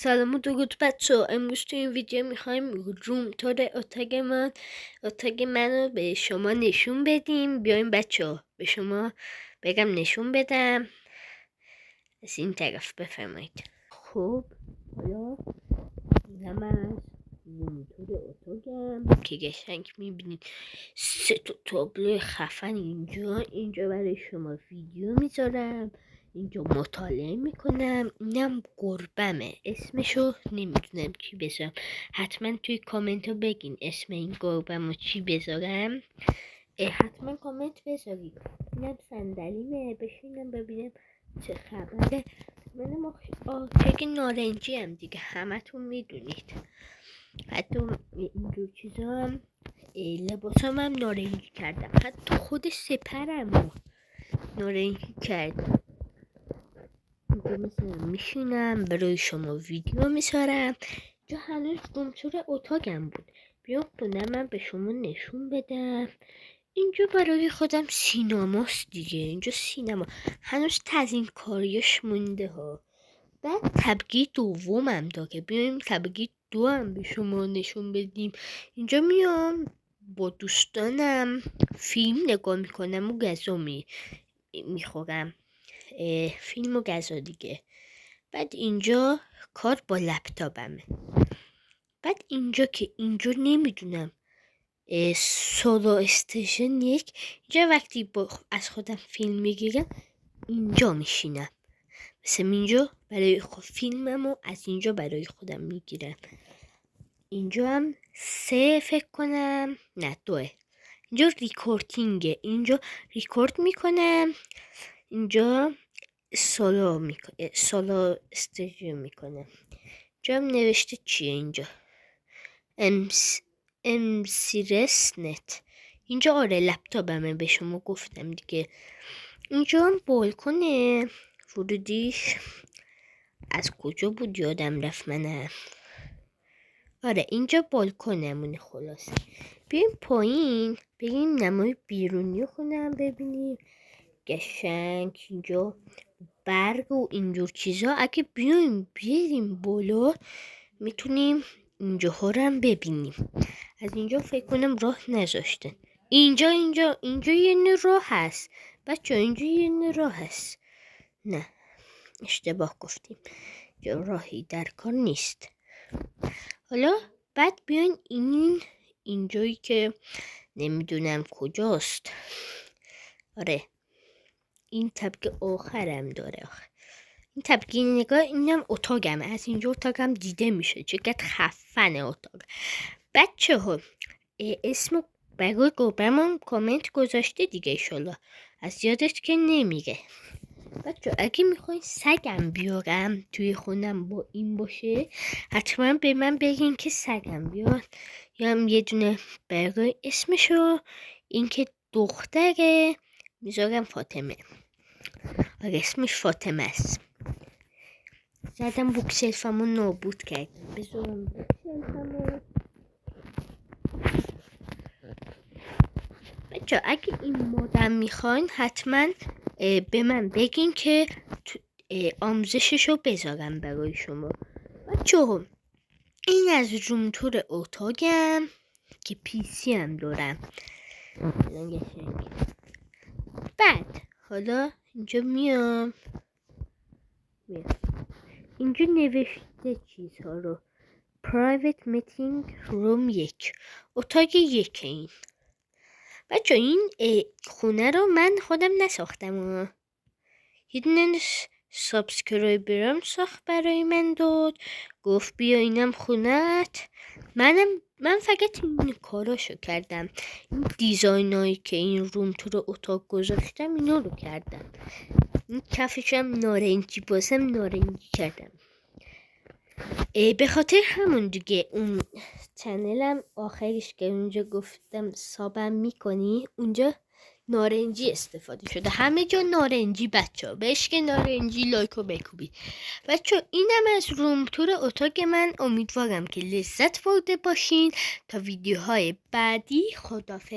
سلام و درود بچه‌ها. امروز تو این ویدیو میخوایم روم تور اتاق منو به شما نشون بدیم. بیایم بچه‌ها به شما بگم نشون بدم. از این طرف بفرمایید. خب حالا اینم از روم تور اتاقم که قشنگ میبینید 3 تابلو خفن اینجا برای شما ویدیو میذارم، اینجا مطالعه میکنم. اینم گربمه، اسمشو نمیدونم چی بذارم، حتما توی کامنت ها بگین اسم این گربمو چی بذارم. حتما کامنت بذارید. اینم صندلیمه، بشینم ببینم چه خبره. منم آتاق نارنجی هم دیگه، همه تون میدونید. حتی اینجور چیزا هم لباسام هم نارنجی کردم، حتی خود سپرم نارنجی کردم. اینجا مثلا میشینم برای شما ویدیو میسارم. اینجا هنوز رومتور اتاقم بود، بیام خونه من به شما نشون بدم. اینجا برای خودم سینماست دیگه، اینجا سینما هنوز تزیین کاریش مونده ها. بعد طبقه دومم داره، بیایم طبقه دو هم به شما نشون بدیم. اینجا میام با دوستانم فیلم نگاه میکنم و غذا میخورم، فیلم و غذا دیگه. بعد اینجا کار با لپتاپمه. بعد اینجا که اینجا نمیدونم سولو استیشن 1، اینجا وقتی از خودم فیلم میگیرم اینجا میشینم، مثل اینجا برای فیلممو از اینجا برای خودم میگیرم. اینجا هم 3 فکر کنم، نه 2. اینجا ریکوردینگه، اینجا ریکورد میکنم. اینجا سولو استیجن میکنم. اینجا هم نوشته چیه اینجا؟ امسیرس نت. اینجا آره لپتاپمه، به شما گفتم دیگه. اینجا هم بالکنه، ورودیش از کجا بود یادم رفت منم. آره اینجا بالکنمونه. خلاصه بیایم پایین بریم نمای بیرونی خونم ببینیم. قشنگ اینجا برگ و اینجور چیزا. اگه بیاریم بالا میتونیم اینجاها رو هم ببینیم. از اینجا فکر کنم راه نذاشتن. اینجا یه راه هست بچه، اینجا یه راه هست. نه اشتباه گفتیم، اینجا راهی در کار نیست. حالا بعد بیاین اینجایی که نمیدونم کجاست. آره این طبقه آخرم داره. این طبقه نگاه، اینم اتاقم، از اینجا اتاقم دیده میشه، چقدر خفنه اتاق. بچه ها اسم برای گربمون کامنت گذاشته دیگه، ایشالله از یادش که نمیره. بچه اگه میخواین سگم بیارم توی خونم با این باشه، حتما به من بگین که سگم بیار. یا هم یه دونه برای اسمشو، این که دختره میذارم فاطمه. آره اسمش فاطمه است. زدم بوکسلفمو نابود کردم، بذارم بوکسلفمو. بچه اگه این مودم میخواین حتما به من بگین که آموزششو بذارم برای شما. بچه این از روم تور اتاقم که پیسی هم دارم. بعد حالا اینجا میام اینجا نوشته چیزها رو. Private Meeting Room 1، اتاق 1. این بچه این خونه رو من خودم نساختم، یه دونه سابسکرایبرم ساخت برای من داد، گفت بیا اینم خونت. من فقط این کاراشو کردم، این دیزاینایی که این روم تو اتاق گذاشتم اینا رو کردم. این کفشم نارنجی، بازم نارنجی کردم. به خاطر همون دیگه اون چنلم آخرش که اونجا گفتم سابم میکنی، اونجا نارنجی استفاده شده، همه جا نارنجی. بچه بهش که نارنجی لایکو بکوبید. بچه اینم از روم تور اتاق من. امیدوارم که لذت برده باشین. تا ویدیوهای بعدی، خدافظ.